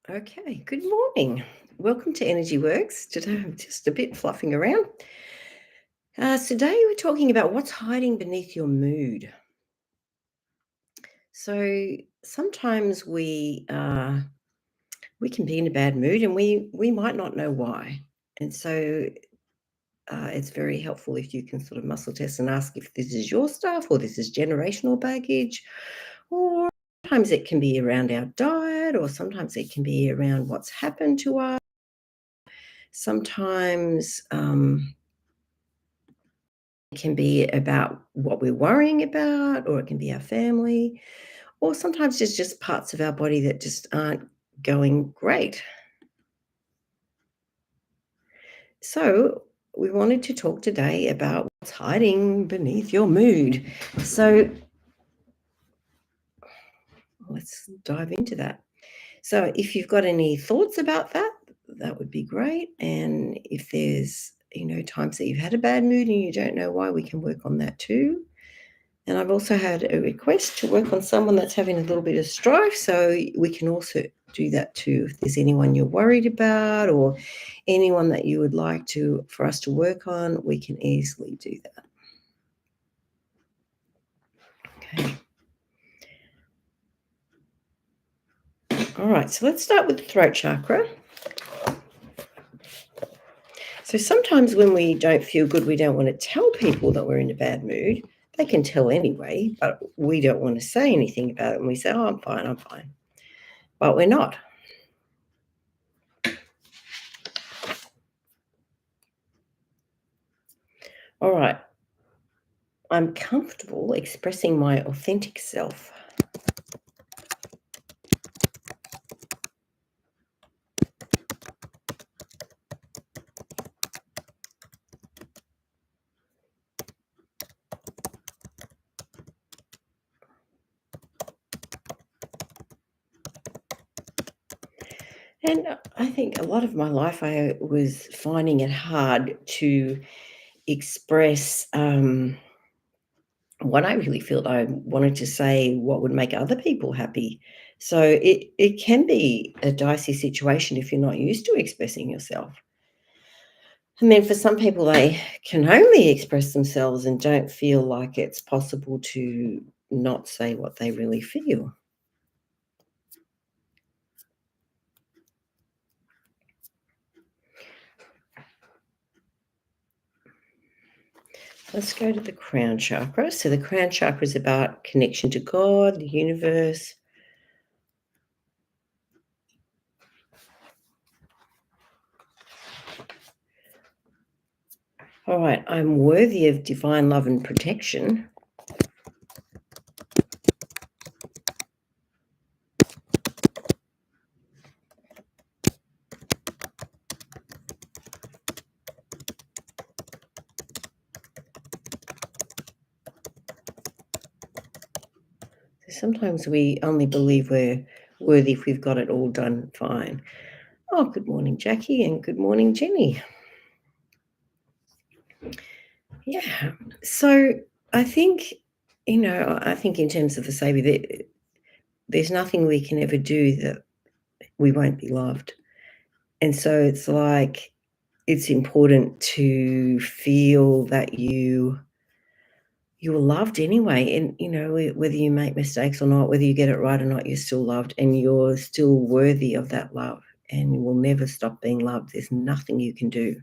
Okay, good morning. Welcome to Energy Works. Today I'm just a bit fluffing around. Today we're talking about what's hiding beneath your mood. So sometimes we can be in a bad mood and we might not know why. And so it's very helpful if you can sort of muscle test and ask if this is your stuff or this is generational baggage, or sometimes it can be around our diet, or sometimes it can be around what's happened to us. Sometimes it can be about what we're worrying about, or it can be our family, or sometimes it's just parts of our body that just aren't going great. So, we wanted to talk today about what's hiding beneath your mood. So, let's dive into that. So, if you've got any thoughts about that, that would be great. And if there's, times that you've had a bad mood and you don't know why, we can work on that too. And I've also had a request to work on someone that's having a little bit of strife, so we can also do that too. If there's anyone you're worried about or anyone that you would like for us to work on, we can easily do that. Okay. All right, so let's start with the throat chakra. So sometimes when we don't feel good, we don't want to tell people that we're in a bad mood. They can tell anyway, but we don't want to say anything about it. And we say, oh, I'm fine, I'm fine. But we're not. All right. I'm comfortable expressing my authentic self. And I think a lot of my life I was finding it hard to express what I really felt. I wanted to say what would make other people happy. So it can be a dicey situation if you're not used to expressing yourself. And then for some people, they can only express themselves and don't feel like it's possible to not say what they really feel. Let's go to the crown chakra. So the crown chakra is about connection to God, the universe. All right, I'm worthy of divine love and protection. So sometimes we only believe we're worthy if we've got it all done fine. Oh, good morning, Jackie, and good morning, Jenny. Yeah. So I think, I think in terms of the Savior, there's nothing we can ever do that we won't be loved. And so it's like it's important to feel that you're loved anyway, and, whether you make mistakes or not, whether you get it right or not, you're still loved, and you're still worthy of that love, and you will never stop being loved. There's nothing you can do.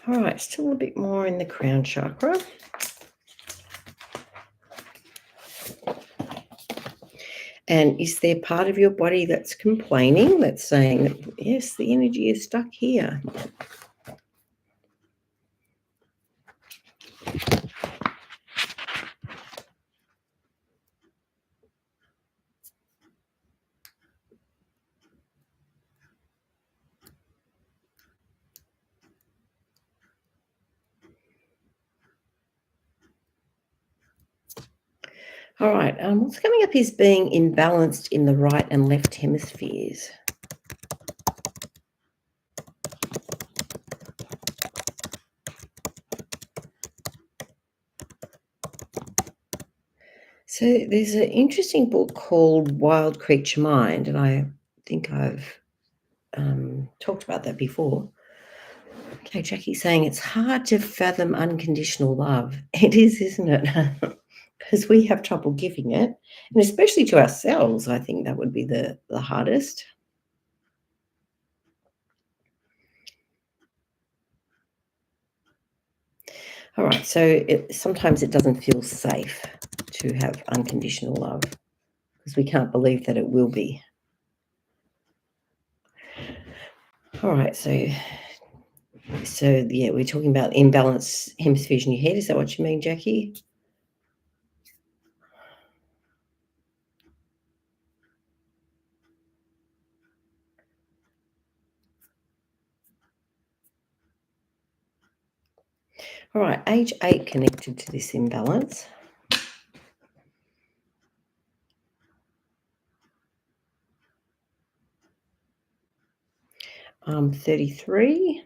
All right, still a bit more in the crown chakra. And is there part of your body that's complaining, that's saying that, yes, the energy is stuck here? All right. What's coming up is being imbalanced in the right and left hemispheres. So there's an interesting book called Wild Creature Mind, and I think I've talked about that before. Okay, Jackie's saying it's hard to fathom unconditional love. It is, isn't it? Because we have trouble giving it, and especially to ourselves, I think that would be the hardest. All right, so sometimes it doesn't feel safe to have unconditional love because we can't believe that it will be. All right, so yeah, we're talking about imbalance hemispheres in your head. Is that what you mean, Jackie? All right, age 8 connected to this imbalance. 33.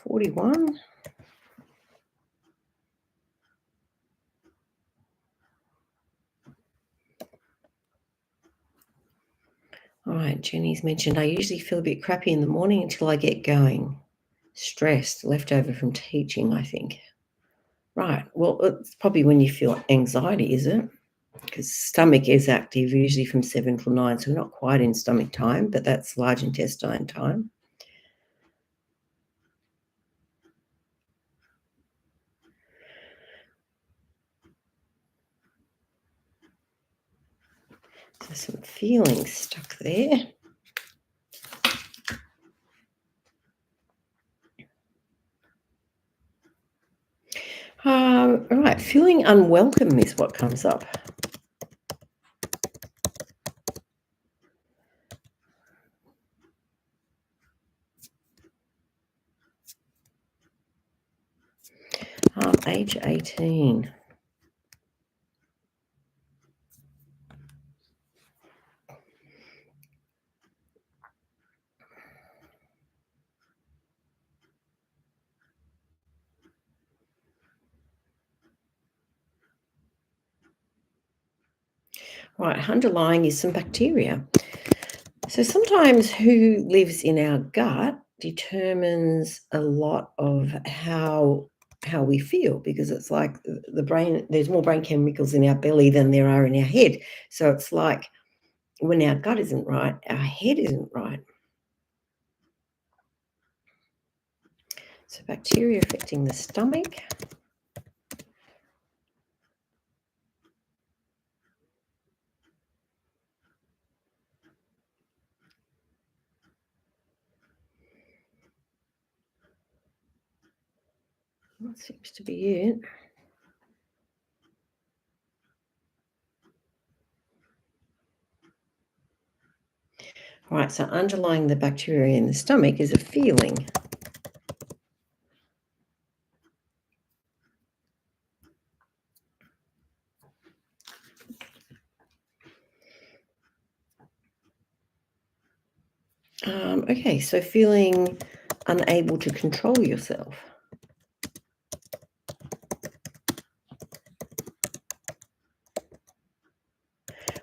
41. All right, Jenny's mentioned, I usually feel a bit crappy in the morning until I get going. Stressed, leftover from teaching, I think. Right, well, it's probably when you feel anxiety, is it? Because stomach is active usually from 7 till 9, so we're not quite in stomach time, but that's large intestine time. So some feelings stuck there. All right, feeling unwelcome is what comes up. Age 18. Right, underlying is some bacteria. So sometimes who lives in our gut determines a lot of how we feel, because it's like the brain, there's more brain chemicals in our belly than there are in our head. So it's like when our gut isn't right, our head isn't right. So bacteria affecting the stomach. That seems to be it. All right, so underlying the bacteria in the stomach is a feeling. Okay, so feeling unable to control yourself.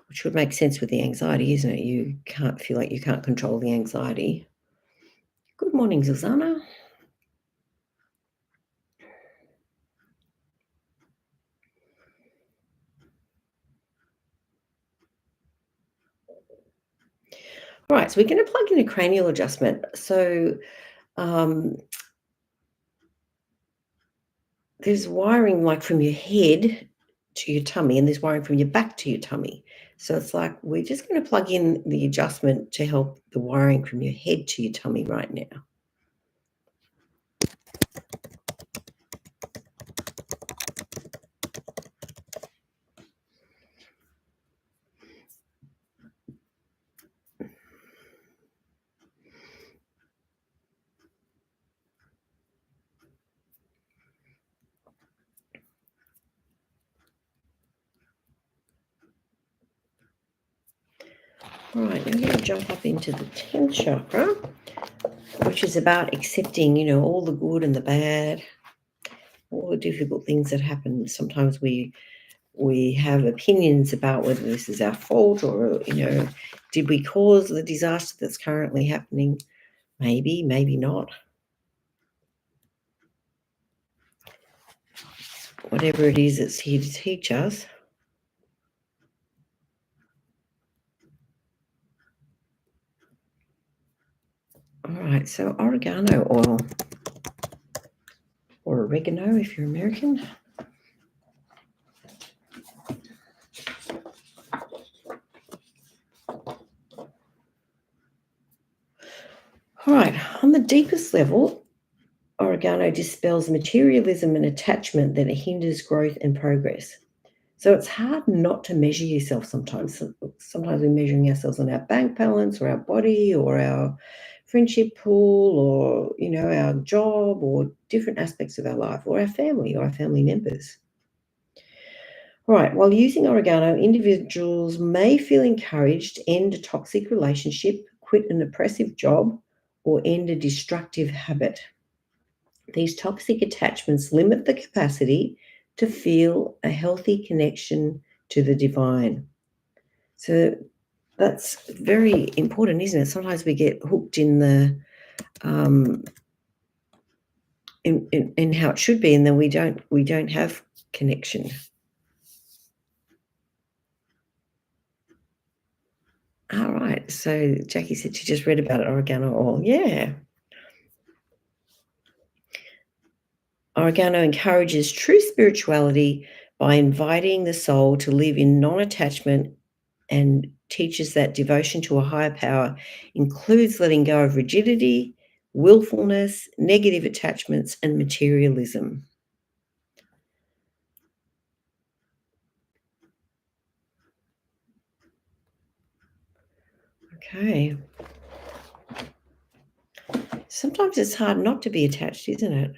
Which would make sense with the anxiety, isn't it? You can't feel like you can't control the anxiety. Good morning, Susanna. All right, so we're going to plug in a cranial adjustment. So there's wiring like from your head to your tummy, and there's wiring from your back to your tummy. So it's like we're just going to plug in the adjustment to help the wiring from your head to your tummy right now. All right, now I'm going to jump up into the 10th chakra, which is about accepting, all the good and the bad, all the difficult things that happen. Sometimes we have opinions about whether this is our fault or, did we cause the disaster that's currently happening? Maybe, maybe not. Whatever it is, it's here to teach us. All right, so oregano oil, or oregano if you're American. All right, on the deepest level, oregano dispels materialism and attachment that hinders growth and progress. So it's hard not to measure yourself sometimes. Sometimes we're measuring ourselves on our bank balance or our body or our friendship pool or, our job or different aspects of our life or our family members. All right, while using oregano, individuals may feel encouraged to end a toxic relationship, quit an oppressive job, or end a destructive habit. These toxic attachments limit the capacity to feel a healthy connection to the divine. So that's very important, isn't it? Sometimes we get hooked in the in how it should be, and then we don't have connection. All right. So Jackie said she just read about oregano oil. Yeah. Oregano encourages true spirituality by inviting the soul to live in non-attachment and teaches that devotion to a higher power includes letting go of rigidity, willfulness, negative attachments, and materialism. Okay. Sometimes it's hard not to be attached, isn't it?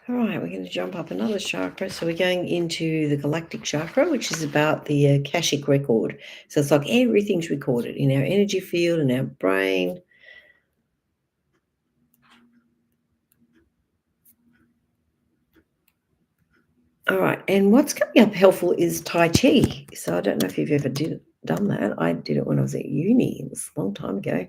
All right, we're going to jump up another chakra. So we're going into the galactic chakra, which is about the Akashic record. So it's like everything's recorded in our energy field and our brain. All right, and what's coming up helpful is Tai Chi. So I don't know if you've ever done that. I did it when I was at uni. It was a long time ago.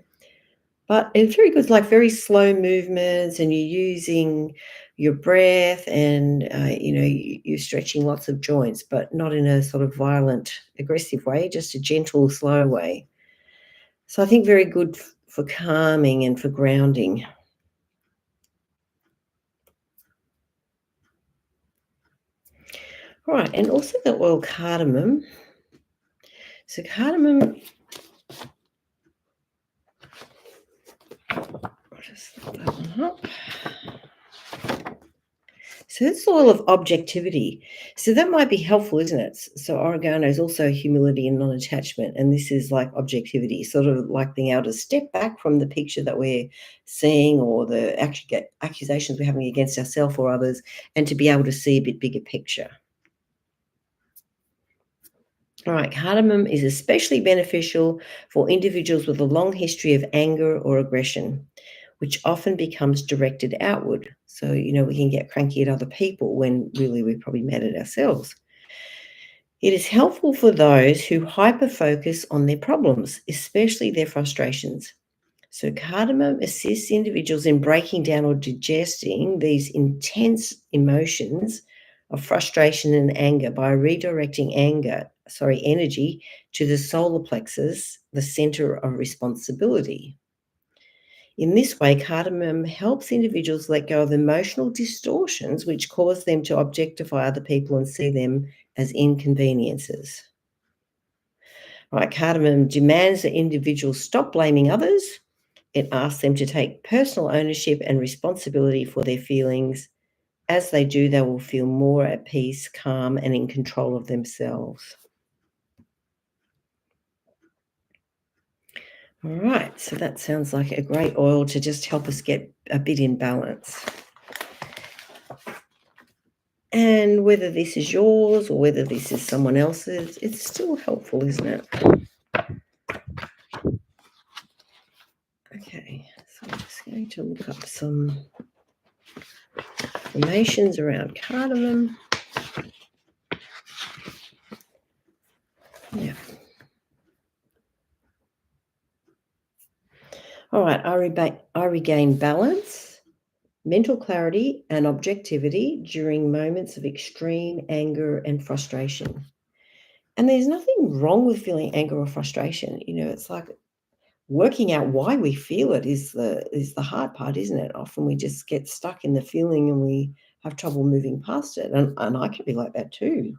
But it's very good, like very slow movements, and you're using your breath and, you're stretching lots of joints, but not in a sort of violent, aggressive way, just a gentle, slow way. So I think very good for calming and for grounding. All right, and also the oil cardamom. So cardamom, I'll just look that one up. So it's the oil of objectivity. So that might be helpful, isn't it? So oregano is also humility and non-attachment, and this is like objectivity, sort of like being able to step back from the picture that we're seeing or the accusations we're having against ourselves or others, and to be able to see a bit bigger picture. All right, cardamom is especially beneficial for individuals with a long history of anger or aggression, which often becomes directed outward. So, we can get cranky at other people when really we're probably mad at ourselves. It is helpful for those who hyper focus on their problems, especially their frustrations. So, cardamom assists individuals in breaking down or digesting these intense emotions of frustration and anger by redirecting energy to the solar plexus, the center of responsibility. In this way, cardamom helps individuals let go of emotional distortions which cause them to objectify other people and see them as inconveniences. Right, cardamom demands that individuals stop blaming others, It asks them to take personal ownership and responsibility for their feelings. As they do, they will feel more at peace, calm, and in control of themselves. All right, so that sounds like a great oil to just help us get a bit in balance. And whether this is yours or whether this is someone else's, it's still helpful, isn't it? Okay, so I'm just going to look up some formations around cardamom. Yeah. All right, I regain balance, mental clarity, and objectivity during moments of extreme anger and frustration. And there's nothing wrong with feeling anger or frustration. It's like working out why we feel it is the hard part, isn't it? Often we just get stuck in the feeling and we have trouble moving past it. And I can be like that too.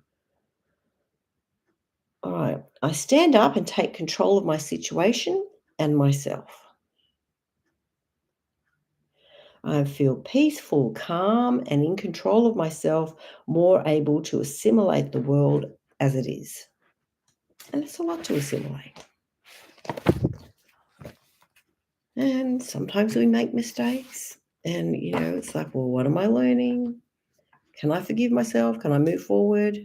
All right. I stand up and take control of my situation and myself. I feel peaceful, calm, and in control of myself, more able to assimilate the world as it is. And it's a lot to assimilate. And sometimes we make mistakes. And, it's like, well, what am I learning? Can I forgive myself? Can I move forward?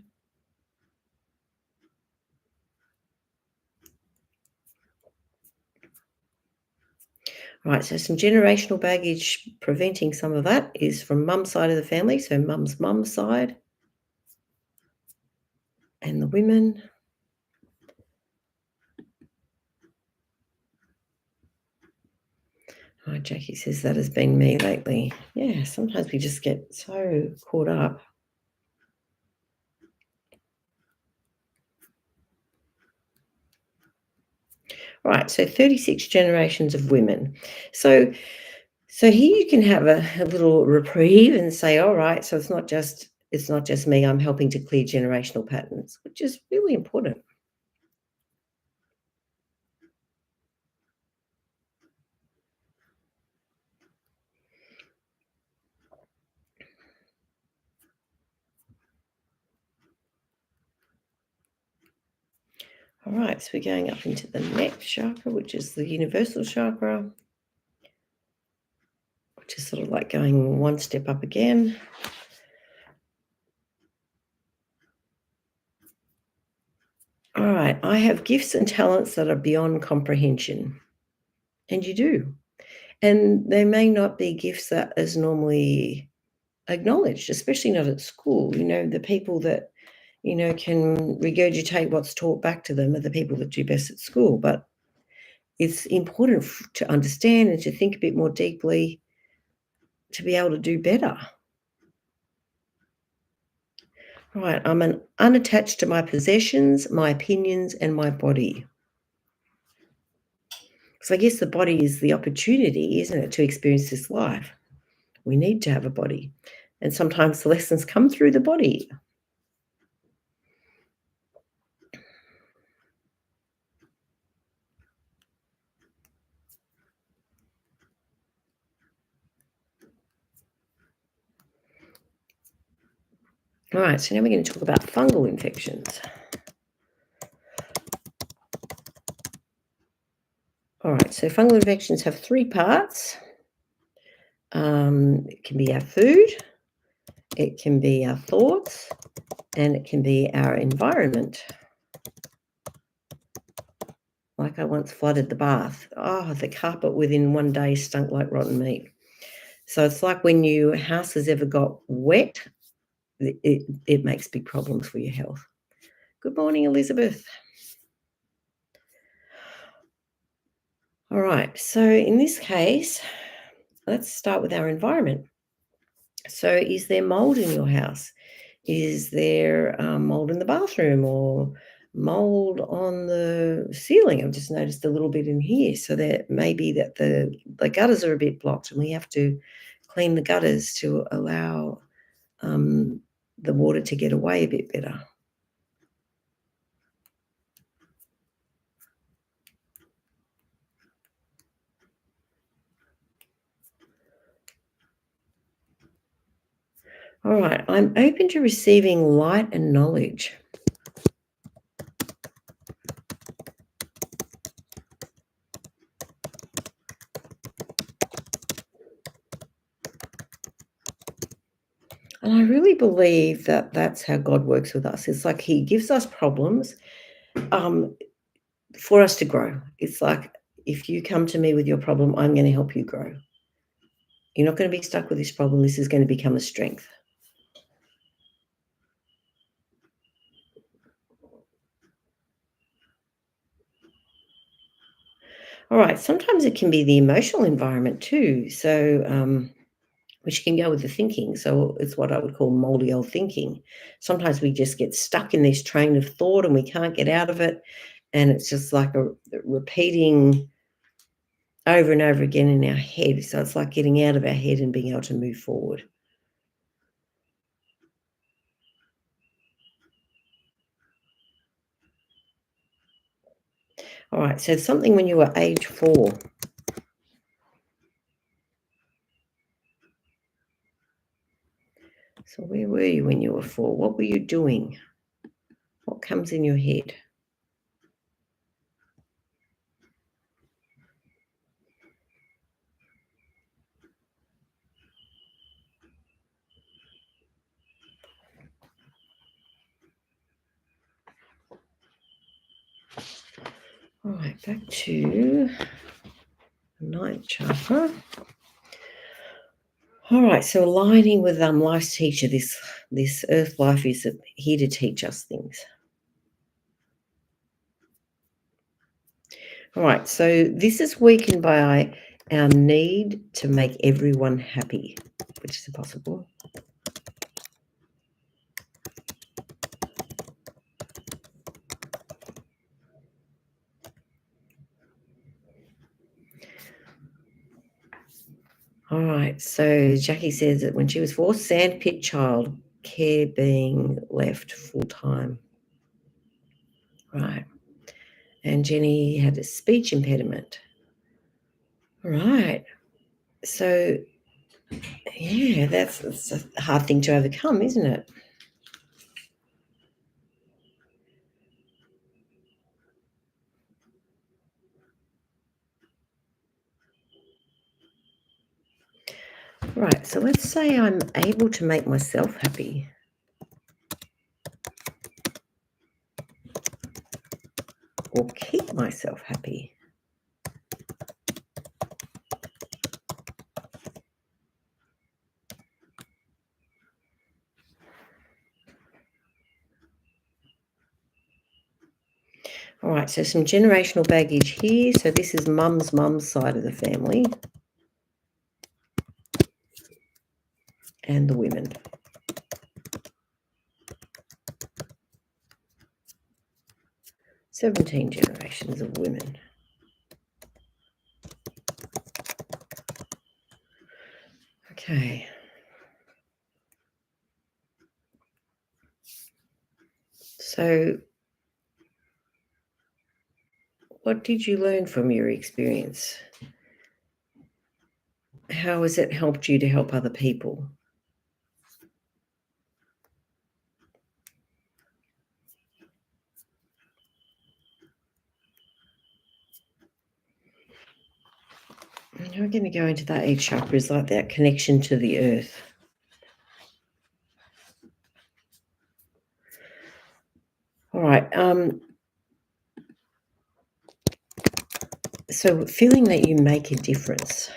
Right, so some generational baggage preventing some of that is from mum's side of the family, so mum's side, and the women. Oh, Jackie says that has been me lately. Yeah, sometimes we just get so caught up. Right, so 36 generations of women. So here you can have a little reprieve and say, all right, so it's not just me, I'm helping to clear generational patterns, which is really important. All right, so we're going up into the next chakra, which is the universal chakra, which is sort of like going one step up again. All right, I have gifts and talents that are beyond comprehension. And you do. And they may not be gifts that is normally acknowledged, especially not at school. The people that, can regurgitate what's taught back to them are the people that do best at school. But it's important to understand and to think a bit more deeply to be able to do better. Right, I'm unattached to my possessions, my opinions, and my body. So I guess the body is the opportunity, isn't it, to experience this life. We need to have a body. And sometimes the lessons come through the body. All right, so now we're going to talk about fungal infections. All right, so fungal infections have three parts. It can be our food, it can be our thoughts, and it can be our environment. Like I once flooded the bath. Oh, the carpet within one day stunk like rotten meat. So it's like when your house has ever got wet, it makes big problems for your health. Good morning, Elizabeth. All right, so in this case, let's start with our environment. So is there mold in your house? Is there mold in the bathroom or mold on the ceiling? I've just noticed a little bit in here. So that maybe that the gutters are a bit blocked and we have to clean the gutters to allow the water to get away a bit better. All right. I'm open to receiving light and knowledge. And I really believe that that's how God works with us. It's like He gives us problems um, for us to grow. It's like, if you come to me with your problem, I'm going to help you grow. You're not going to be stuck with this problem. This is going to become a strength. All right. Sometimes it can be the emotional environment too. So, which can go with the thinking. So it's what I would call moldy old thinking. Sometimes we just get stuck in this train of thought and we can't get out of it. And it's just like a repeating over and over again in our head. So it's like getting out of our head and being able to move forward. All right. So something when you were age 4. So where were you when you were 4? What were you doing? What comes in your head? All right, back to the ninth chakra. All right, so aligning with life's teacher, this earth life is here to teach us things. All right, so this is weakened by our need to make everyone happy, which is impossible. All right, so Jackie says that when she was 4, sandpit child, care being left full time. Right. And Jenny had a speech impediment. Right. So, yeah, that's a hard thing to overcome, isn't it? Right. So let's say I'm able to make myself happy. Or keep myself happy. All right, so some generational baggage here. So this is mum's side of the family and the women. 17 generations of women. Okay. So what did you learn from your experience? How has it helped you to help other people? And we're going to go into that eighth chakra is like that connection to the earth. All right. So feeling that you make a difference.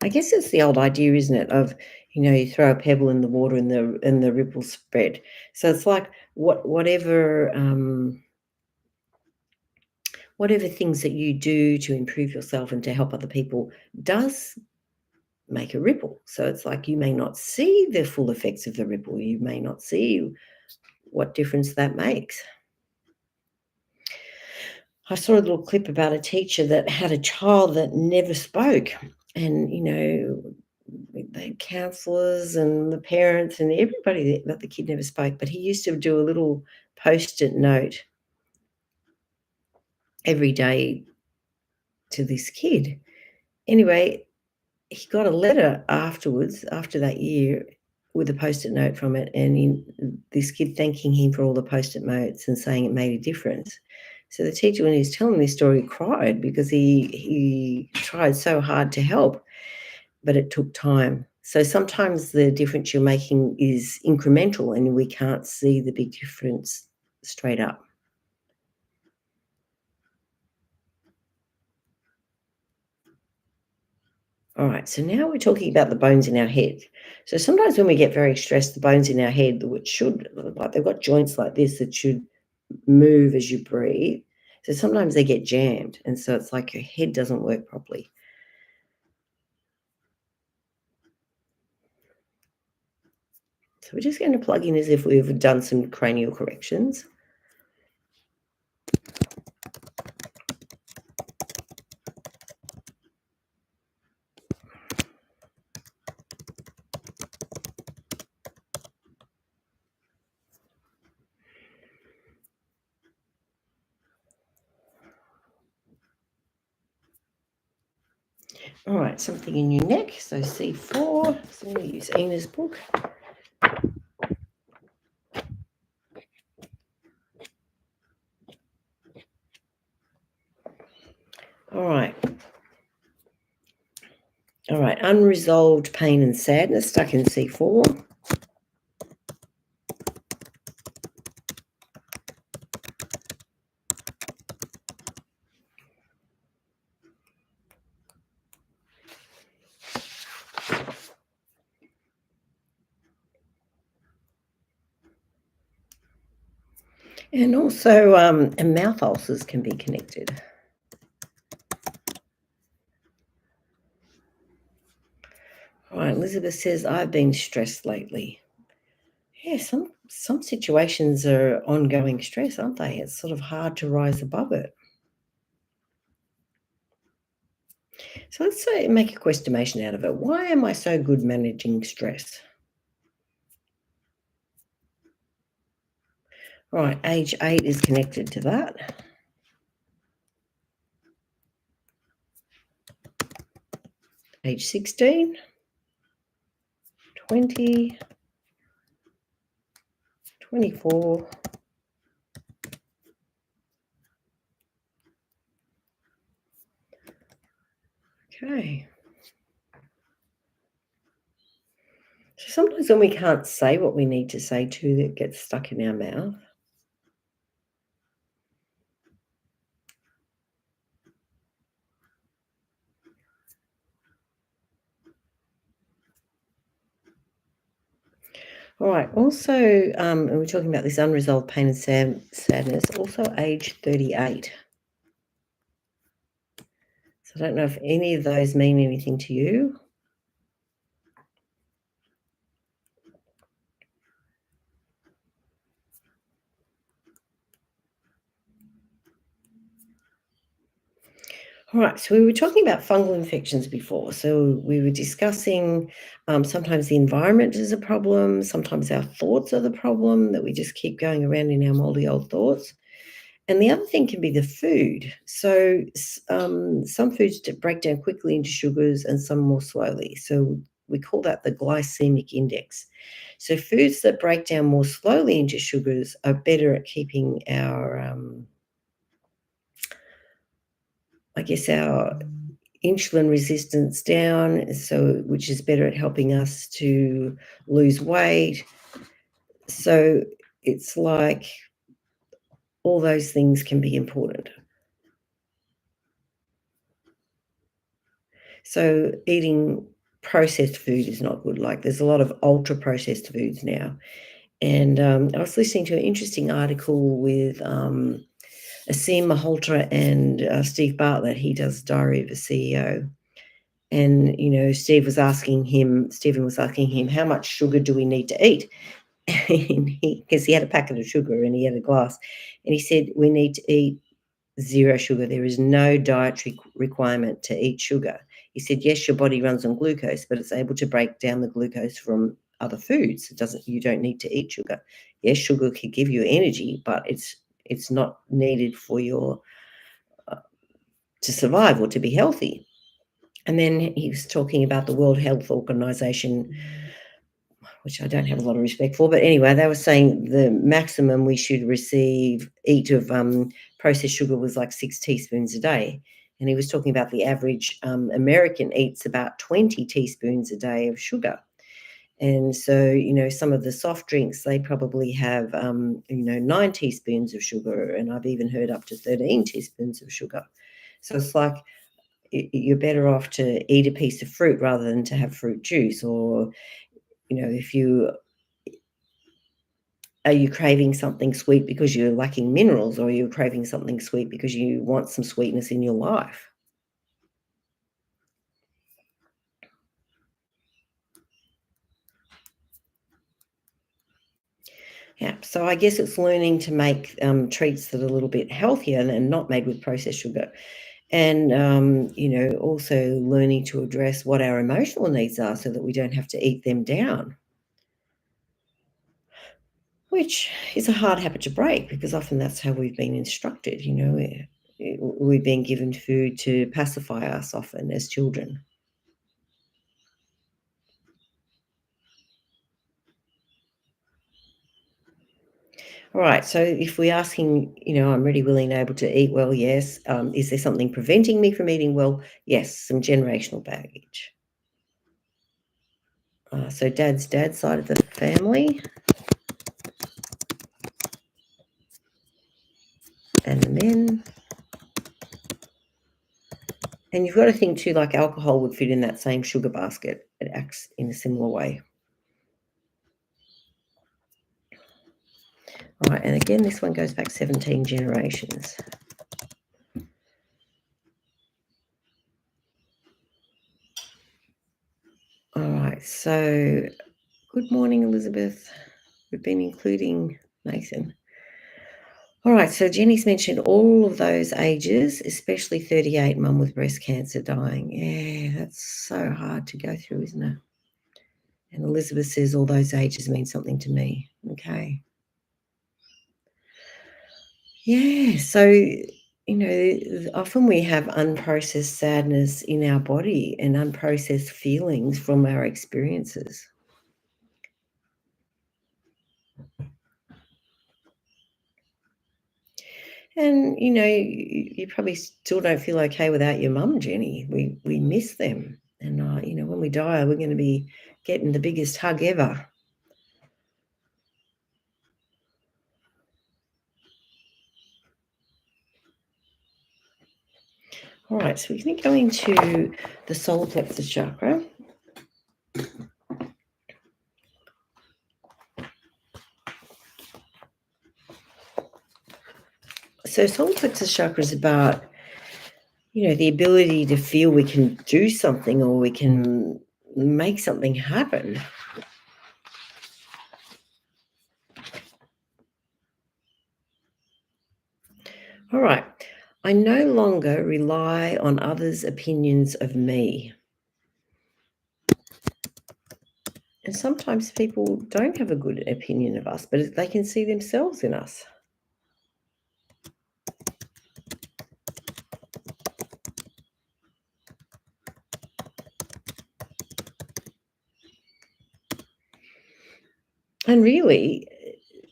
I guess it's the old idea, isn't it, of, you throw a pebble in the water and the ripples spread. So it's like whatever things that you do to improve yourself and to help other people does make a ripple. So it's like you may not see the full effects of the ripple. You may not see what difference that makes. I saw a little clip about a teacher that had a child that never spoke. And, the counsellors and the parents and everybody that the kid never spoke. But he used to do a little post-it note every day to this kid. Anyway, he got a letter afterwards, after that year, with a Post-it note from it, and this kid thanking him for all the Post-it notes and saying it made a difference. So the teacher, when he was telling me the story, cried because he tried so hard to help, but it took time. So sometimes the difference you're making is incremental, and we can't see the big difference straight up. All right, so now we're talking about the bones in our head. So sometimes when we get very stressed, the bones in our head, which should, like, they've got joints like this that should move as you breathe. So sometimes they get jammed, and so it's like your head doesn't work properly. So we're just going to plug in as if we've done some cranial corrections. All right, something in your neck, so C4. So I'm going to use Ina's book. All right. All right, unresolved pain and sadness, stuck in C4. And also, and mouth ulcers can be connected. All right, Elizabeth says, I've been stressed lately. Yeah, some situations are ongoing stress, aren't they? It's sort of hard to rise above it. So let's say make a questionation out of it. Why am I so good managing stress? All right, age 8 is connected to that. Age 16, 20, 24. Okay. So sometimes when we can't say what we need to say to, that gets stuck in our mouth. All right. Also, and we're talking about this unresolved pain and sadness, also age 38. So I don't know if any of those mean anything to you. All right, so we were talking about fungal infections before. So we were discussing sometimes the environment is a problem, sometimes our thoughts are the problem, that we just keep going around in our moldy old thoughts. And the other thing can be the food. So some foods break down quickly into sugars and some more slowly. So we call that the glycemic index. So foods that break down more slowly into sugars are better at keeping our, I guess, our insulin resistance down, so which is better at helping us to lose weight. So it's like all those things can be important. So eating processed food is not good. Like there's a lot of ultra processed foods now. And I was listening to an interesting article with Asim Malhotra and Steve Bartlett. He does Diary of a CEO. And, Stephen was asking him, how much sugar do we need to eat? And because he had a packet of sugar and he had a glass. And he said, we need to eat zero sugar. There is no dietary requirement to eat sugar. He said, yes, your body runs on glucose, but it's able to break down the glucose from other foods. You don't need to eat sugar. Yes, sugar can give you energy, but it's not needed for your to survive or to be healthy. And then he was talking about the World Health Organization, which I don't have a lot of respect for, but anyway, they were saying the maximum we should eat of processed sugar was like 6 teaspoons a day. And he was talking about the average American eats about 20 teaspoons a day of sugar. And so, some of the soft drinks, they probably have, 9 teaspoons of sugar, and I've even heard up to 13 teaspoons of sugar. So it's like you're better off to eat a piece of fruit rather than to have fruit juice. Or, if are you craving something sweet because you're lacking minerals, or are you craving something sweet because you want some sweetness in your life? Yeah, so I guess it's learning to make treats that are a little bit healthier and not made with processed sugar. And, also learning to address what our emotional needs are so that we don't have to eat them down, which is a hard habit to break because often that's how we've been instructed. We've been given food to pacify us often as children. All right, so if we're asking, I'm ready, willing, and able to eat well, yes. Is there something preventing me from eating well? Yes, some generational baggage. So dad's side of the family and the men. And you've got to think too, like alcohol would fit in that same sugar basket. It acts in a similar way. All right, and again, this one goes back 17 generations. All right, so good morning, Elizabeth. We've been including Nathan. All right, so Jenny's mentioned all of those ages, especially 38, mum with breast cancer dying. Yeah, that's so hard to go through, isn't it? And Elizabeth says all those ages mean something to me. Okay. Yeah, so, often we have unprocessed sadness in our body and unprocessed feelings from our experiences. And, you probably still don't feel okay without your mum, Jenny. We miss them. And, when we die, we're going to be getting the biggest hug ever. All right, so we're going to go into the solar plexus chakra. So solar plexus chakra is about, the ability to feel we can do something or we can make something happen. All right. I no longer rely on others' opinions of me. And sometimes people don't have a good opinion of us, but they can see themselves in us. And really,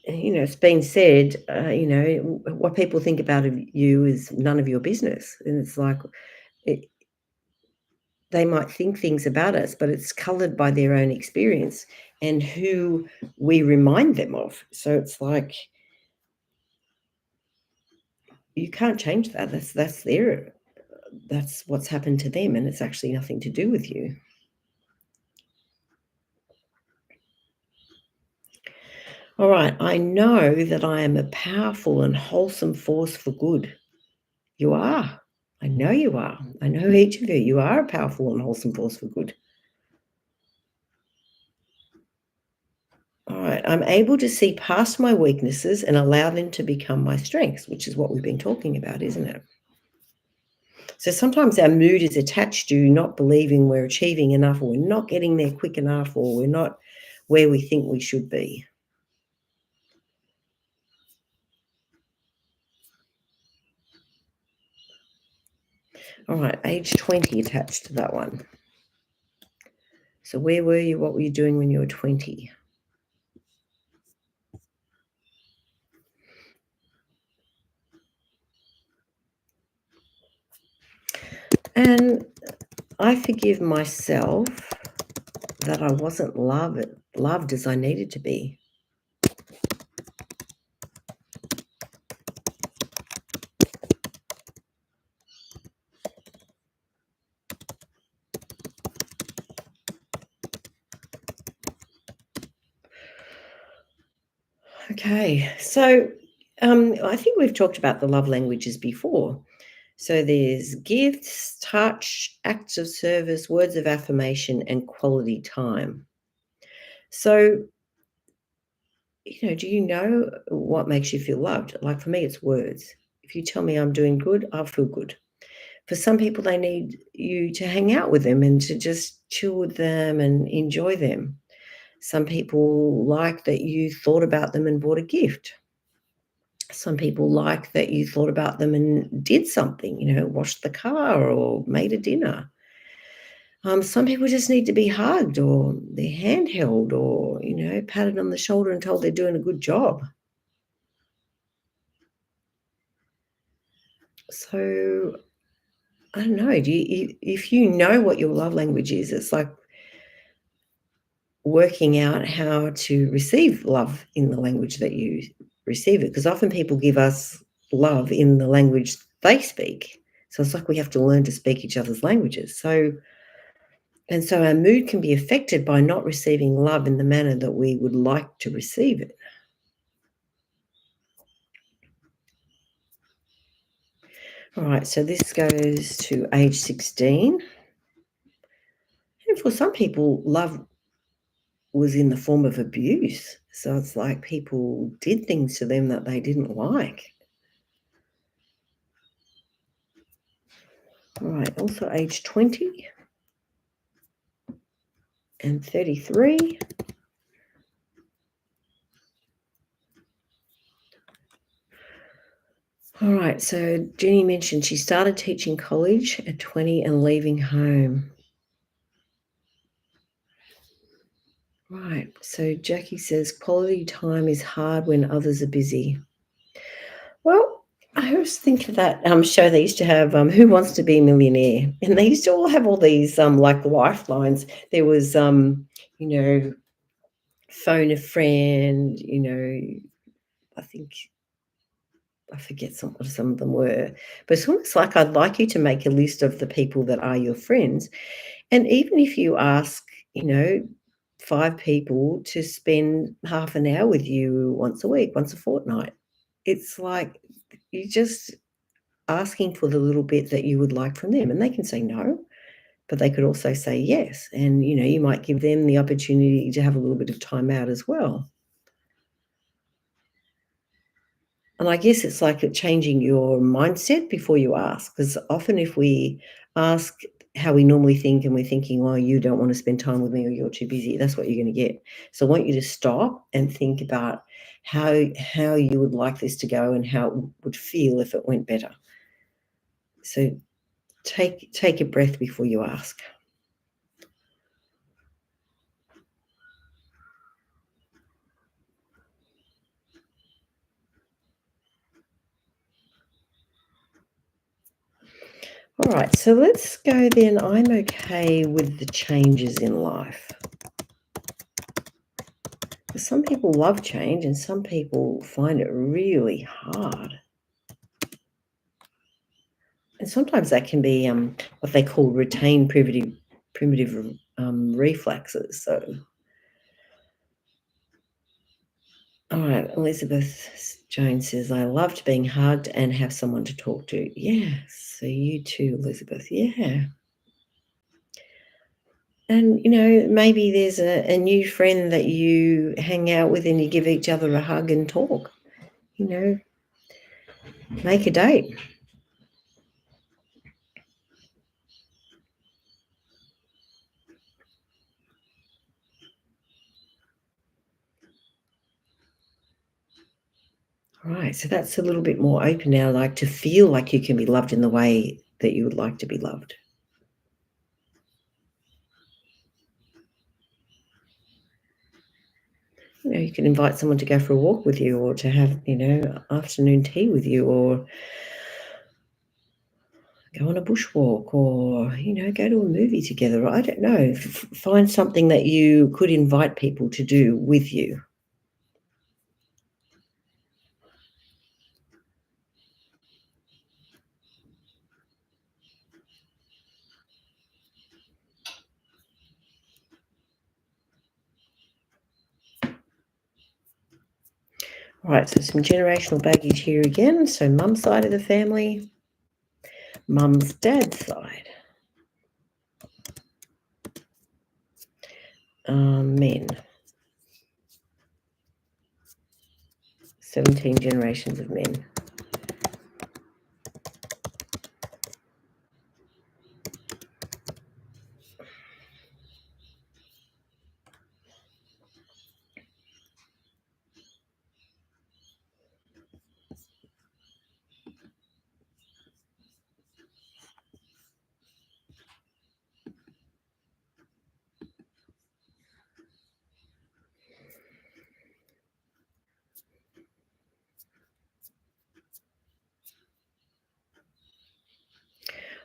it's been said, what people think about you is none of your business. And it's like it, they might think things about us, but it's colored by their own experience and who we remind them of. So it's like you can't change that. That's what's happened to them, and it's actually nothing to do with you. All right, I know that I am a powerful and wholesome force for good. You are. I know you are. I know each of you. You are a powerful and wholesome force for good. All right, I'm able to see past my weaknesses and allow them to become my strengths, which is what we've been talking about, isn't it? So sometimes our mood is attached to not believing we're achieving enough, or we're not getting there quick enough, or we're not where we think we should be. All right, age 20 attached to that one. So where were you? What were you doing when you were 20? And I forgive myself that I wasn't loved as I needed to be. Okay, so I think we've talked about the love languages before. So there's gifts, touch, acts of service, words of affirmation, and quality time. So, do you know what makes you feel loved? Like for me, it's words. If you tell me I'm doing good, I'll feel good. For some people, they need you to hang out with them and to just chill with them and enjoy them. Some people like that you thought about them and bought a gift. Some people like that you thought about them and did something, washed the car or made a dinner. Some people just need to be hugged or their hand held or, patted on the shoulder and told they're doing a good job. So I don't know. If you know what your love language is, it's like working out how to receive love in the language that you receive it. Because often people give us love in the language they speak. So it's like we have to learn to speak each other's languages. So our mood can be affected by not receiving love in the manner that we would like to receive it. All right, so this goes to age 16. And for some people, love was in the form of abuse. So it's like people did things to them that they didn't like. All right, also age 20 and 33. All right, so Jenny mentioned she started teaching college at 20 and leaving home. Right, so Jackie says quality time is hard when others are busy. Well, I was thinking of that show they used to have, Who Wants to Be a Millionaire? And they used to all have all these like lifelines. There was, you know, phone a friend, I think I forget what some of them were. But it's almost like I'd like you to make a list of the people that are your friends. And even if you ask, you know, 5 people to spend half an hour with you once a week, once a fortnight, it's like you just asking for the little bit that you would like from them, and they can say no, but they could also say yes, and, you might give them the opportunity to have a little bit of time out as well. And I guess it's like changing your mindset before you ask, because often if we ask how we normally think and we're thinking, "Well, you don't wanna spend time with me or you're too busy," that's what you're gonna get. So I want you to stop and think about how you would like this to go and how it would feel if it went better. So take a breath before you ask. All right, so let's go then. I'm okay with the changes in life. Some people love change and some people find it really hard. And sometimes that can be what they call retained primitive reflexes. So, all right, Elizabeth Jones says, I loved being hugged and have someone to talk to. Yeah, so you too, Elizabeth. Yeah. And, maybe there's a new friend that you hang out with and you give each other a hug and talk. Make a date. Right, so that's a little bit more open now, like to feel like you can be loved in the way that you would like to be loved. You can invite someone to go for a walk with you, or to have, afternoon tea with you, or go on a bushwalk, or, go to a movie together. I don't know. Find something that you could invite people to do with you. All right, so some generational baggage here again. So mum's side of the family, mum's dad's side. Men. 17 generations of men.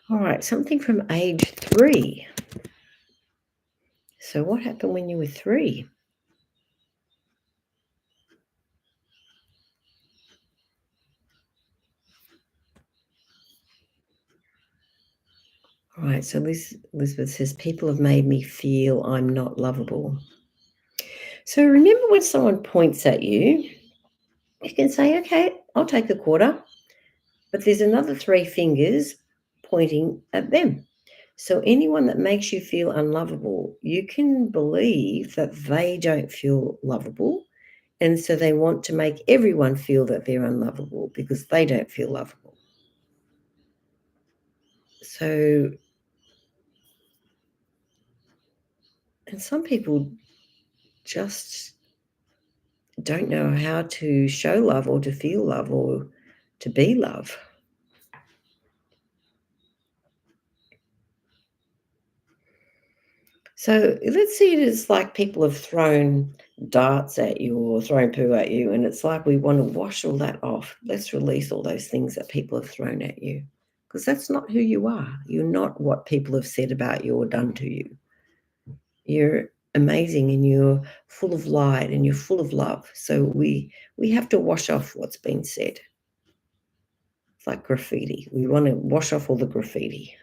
All right, something from age 3. So what happened when you were 3? All right, so Elizabeth says, people have made me feel I'm not lovable. So remember, when someone points at you, you can say, okay, I'll take the quarter, but there's another 3 fingers pointing at them. So anyone that makes you feel unlovable, you can believe that they don't feel lovable, and so they want to make everyone feel that they're unlovable because they don't feel lovable. So, and some people just don't know how to show love, or to feel love, or to be love. So let's see it as like people have thrown darts at you, or thrown poo at you, and it's like we want to wash all that off. Let's release all those things that people have thrown at you, because that's not who you are. You're not what people have said about you or done to you. You're amazing, and you're full of light, and you're full of love. So we have to wash off what's been said. It's like graffiti. We want to wash off all the graffiti.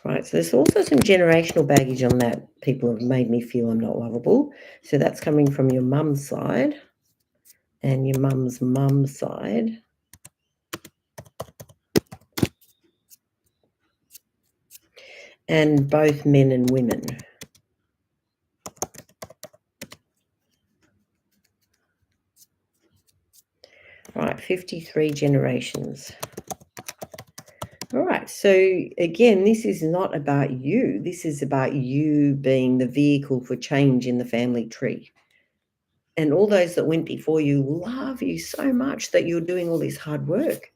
Right, so there's also some generational baggage on that. People have made me feel I'm not lovable. So that's coming from your mum's side and your mum's side. And both men and women. Right, 53 generations. All right, so again, this is not about you. This is about you being the vehicle for change in the family tree. And all those that went before you love you so much that you're doing all this hard work.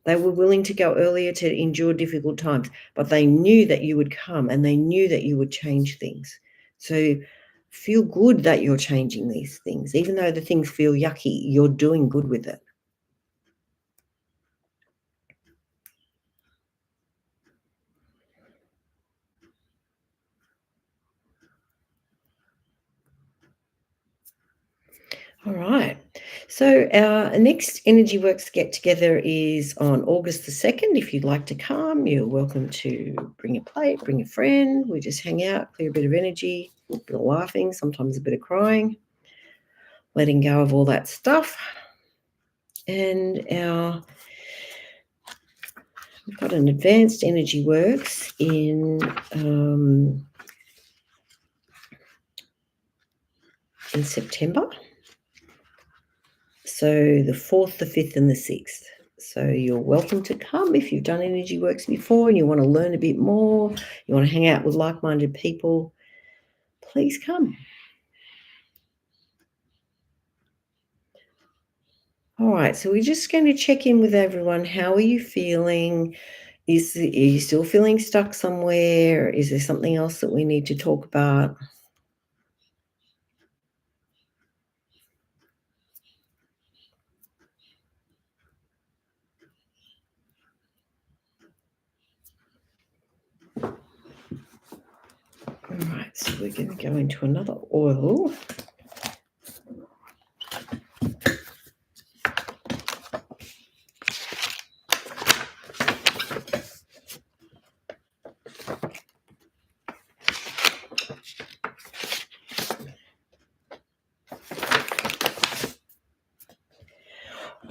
They were willing to go earlier to endure difficult times, but they knew that you would come, and they knew that you would change things. So feel good that you're changing these things. Even though the things feel yucky, you're doing good with it. All right. So our next Energy Works get together is on August the 2nd. If you'd like to come, you're welcome to bring a plate, bring a friend. We just hang out, clear a bit of energy, a bit of laughing, sometimes a bit of crying, letting go of all that stuff. And we've got an advanced Energy Works in September. So the 4th, the 5th, and the 6th. So you're welcome to come if you've done energy works before and you want to learn a bit more, you want to hang out with like-minded people, please come. All right, so we're just going to check in with everyone. How are you feeling? Are you still feeling stuck somewhere? Is there something else that we need to talk about? All right, so we're going to go into another oil.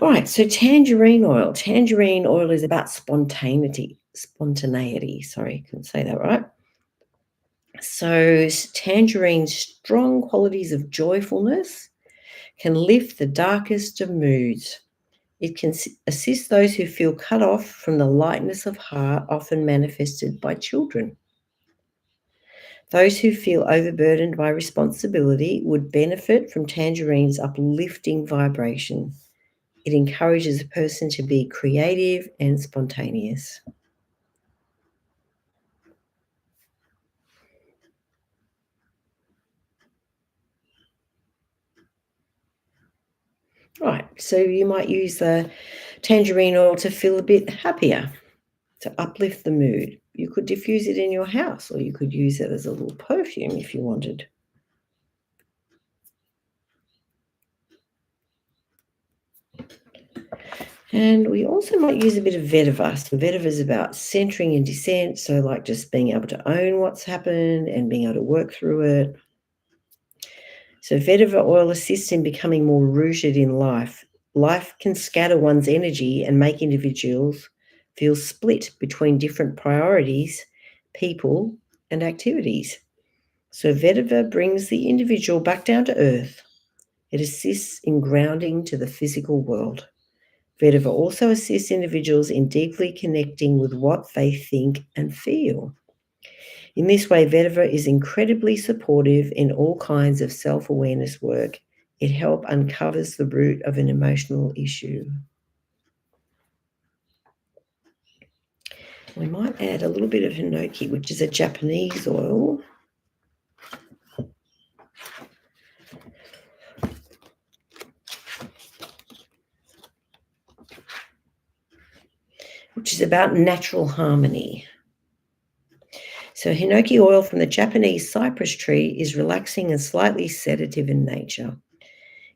Right, so tangerine oil. Tangerine oil is about spontaneity. Sorry, couldn't say that right. So tangerine's strong qualities of joyfulness can lift the darkest of moods. It can assist those who feel cut off from the lightness of heart, often manifested by children. Those who feel overburdened by responsibility would benefit from tangerine's uplifting vibration. It encourages a person to be creative and spontaneous. Right, so you might use the tangerine oil to feel a bit happier, to uplift the mood. You could diffuse it in your house, or you could use it as a little perfume if you wanted. And we also might use a bit of vetiver. So vetiver is about centering and descent, so like just being able to own what's happened and being able to work through it. So vetiver oil assists in becoming more rooted in life. Life can scatter one's energy and make individuals feel split between different priorities, people, and activities. So vetiver brings the individual back down to earth. It assists in grounding to the physical world. Vetiver also assists individuals in deeply connecting with what they think and feel. In this way, vetiver is incredibly supportive in all kinds of self-awareness work. It helps uncovers the root of an emotional issue. We might add a little bit of hinoki, which is a Japanese oil. Which is about natural harmony. So hinoki oil from the Japanese cypress tree is relaxing and slightly sedative in nature.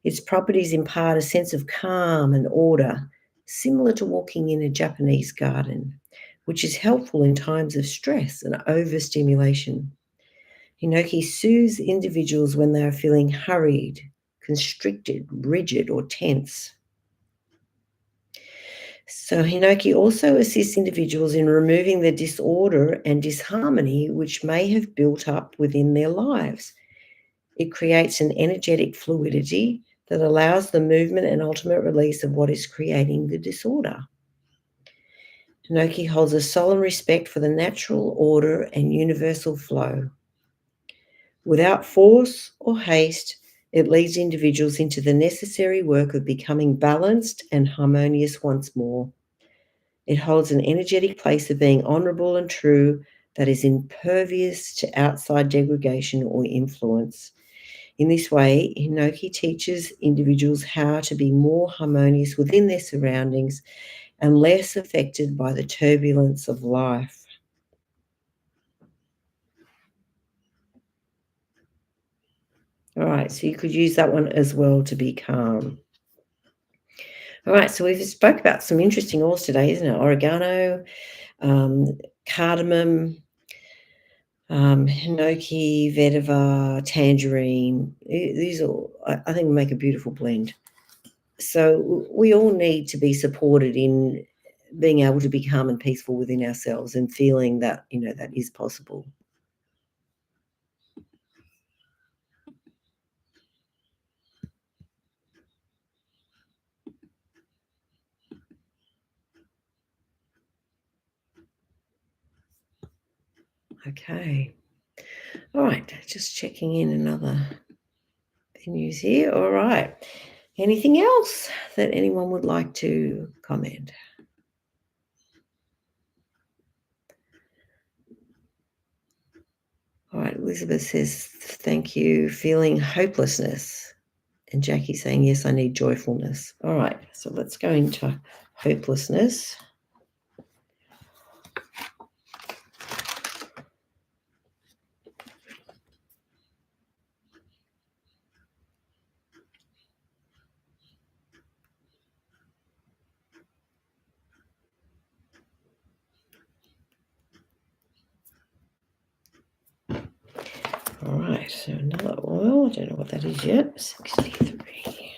Its properties impart a sense of calm and order, similar to walking in a Japanese garden, which is helpful in times of stress and overstimulation. Hinoki soothes individuals when they are feeling hurried, constricted, rigid, or tense. So hinoki also assists individuals in removing the disorder and disharmony which may have built up within their lives. It creates an energetic fluidity that allows the movement and ultimate release of what is creating the disorder. Hinoki holds a solemn respect for the natural order and universal flow. Without force or haste, it leads individuals into the necessary work of becoming balanced and harmonious once more. It holds an energetic place of being honourable and true that is impervious to outside degradation or influence. In this way, hinoki teaches individuals how to be more harmonious within their surroundings and less affected by the turbulence of life. All right, so you could use that one as well to be calm. All right, so we've spoke about some interesting oils today, isn't it? Oregano, cardamom, hinoki, vetiver, tangerine. These all, I think, make a beautiful blend. So we all need to be supported in being able to be calm and peaceful within ourselves and feeling that, that is possible. Okay. All right. Just checking in another venues here. All right. Anything else that anyone would like to comment? All right. Elizabeth says, thank you. Feeling hopelessness. And Jackie saying, yes, I need joyfulness. All right. So let's go into hopelessness. All right, so another oil. I don't know what that is yet. 63.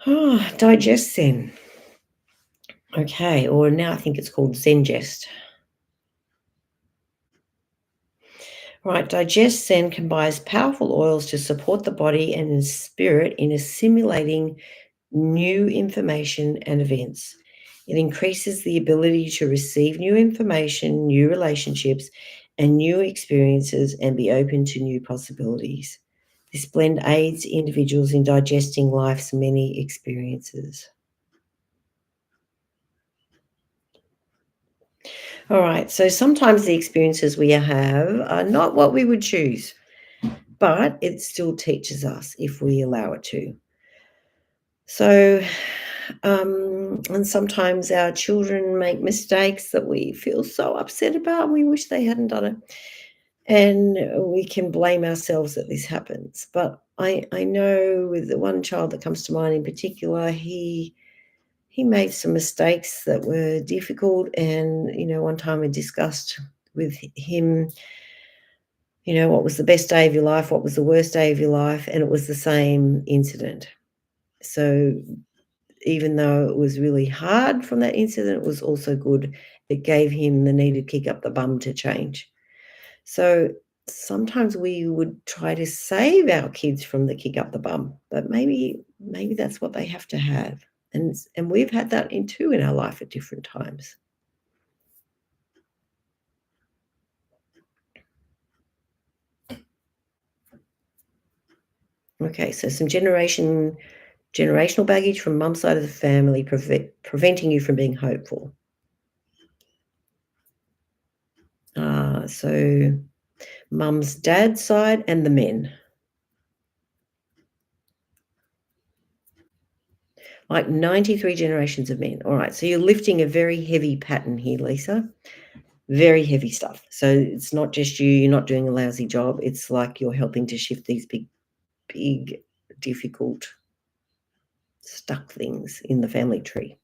Oh, digest Zen. Okay, or now I think it's called Zengest. Right, digest Zen combines powerful oils to support the body and spirit in assimilating new information and events. It increases the ability to receive new information, new relationships, and new experiences and be open to new possibilities. This blend aids individuals in digesting life's many experiences. All right, so sometimes the experiences we have are not what we would choose, but it still teaches us if we allow it to. So, and sometimes our children make mistakes that we feel so upset about and we wish they hadn't done it. And we can blame ourselves that this happens. But I know with the one child that comes to mind in particular, he made some mistakes that were difficult. And, one time we discussed with him, what was the best day of your life, what was the worst day of your life, and it was the same incident. So even though it was really hard from that incident, it was also good. It gave him the needed kick up the bum to change. So sometimes we would try to save our kids from the kick up the bum, but maybe that's what they have to have. And we've had that in our life at different times. Okay, so some generational baggage from mum's side of the family preventing you from being hopeful. So mum's dad's side and the men. Like 93 generations of men. All right, so you're lifting a very heavy pattern here, Lisa. Very heavy stuff. So it's not just you're not doing a lousy job. It's like you're helping to shift these big, difficult, stuck things in the family tree.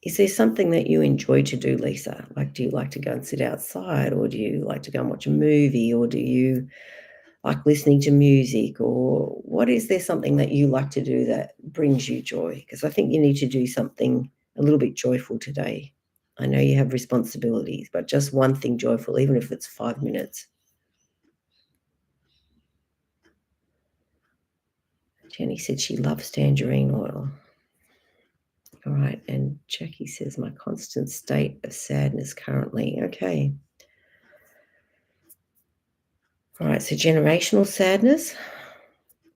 Is there something that you enjoy to do, Lisa? Like, do you like to go and sit outside, or do you like to go and watch a movie, or do you like listening to music, or what is there something that you like to do that brings you joy? Because I think you need to do something a little bit joyful today. I know you have responsibilities, but just one thing joyful, even if it's 5 minutes. Jenny said she loves tangerine oil. All right, and Jackie says my constant state of sadness currently. Okay. All right, so generational sadness,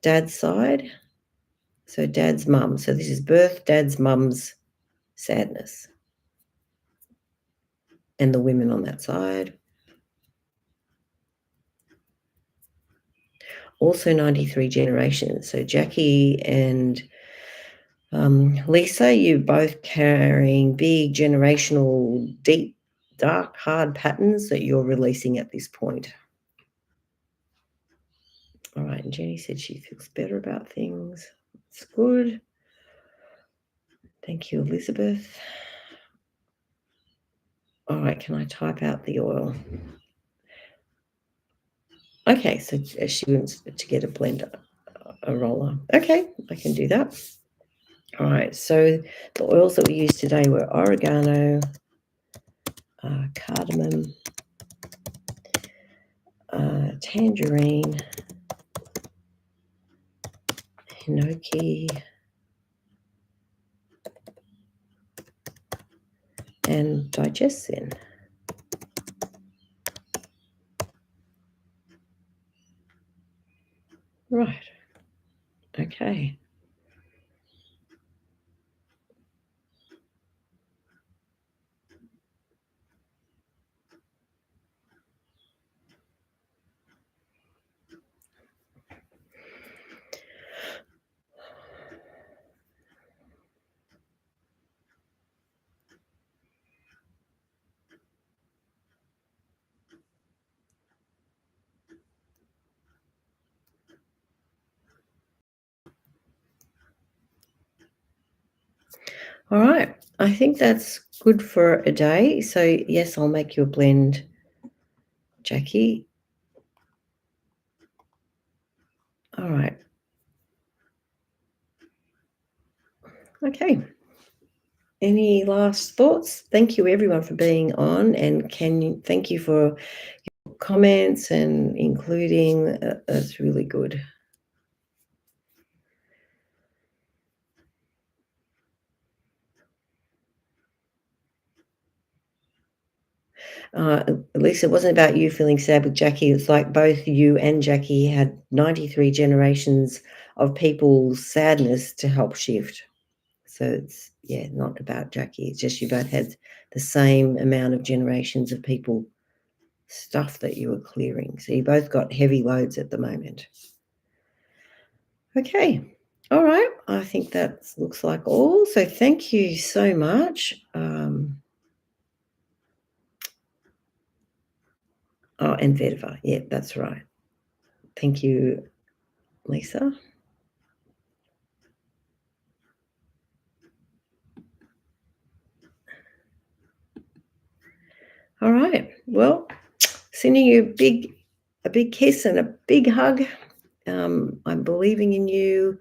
dad's side. So dad's mum. So this is birth, dad's mum's sadness. And the women on that side. Also 93 generations. So Jackie and Lisa, you both carrying big generational, deep, dark, hard patterns that you're releasing at this point. All right, and Jenny said she feels better about things. It's good. Thank you, Elizabeth. All right, can I type out the oil? Okay, so she wants to get a blender, a roller. Okay, I can do that. All right, so the oils that we used today were oregano, cardamom, tangerine, enoki, and digestin. Right. Okay. All right. I think that's good for a day. So, yes, I'll make you a blend, Jackie. All right. Okay. Any last thoughts? Thank you, everyone, for being on, and thank you for comments and including. That's really good. At least it wasn't about you feeling sad with Jackie. It's like both you and Jackie had 93 generations of people's sadness to help shift. So it's, yeah, not about Jackie. It's just you both had the same amount of generations of people stuff that you were clearing. So you both got heavy loads at the moment. Okay. All right. I think that looks like all. So thank you so much. And Vedova. Yeah, that's right. Thank you, Lisa. All right. Well, sending you a big kiss and a big hug. I'm believing in you.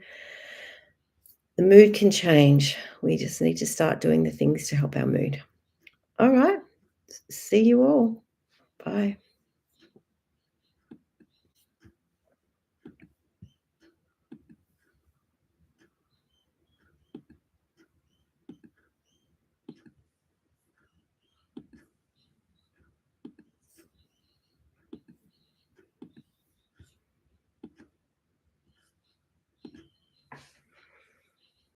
The mood can change. We just need to start doing the things to help our mood. All right. See you all. Bye.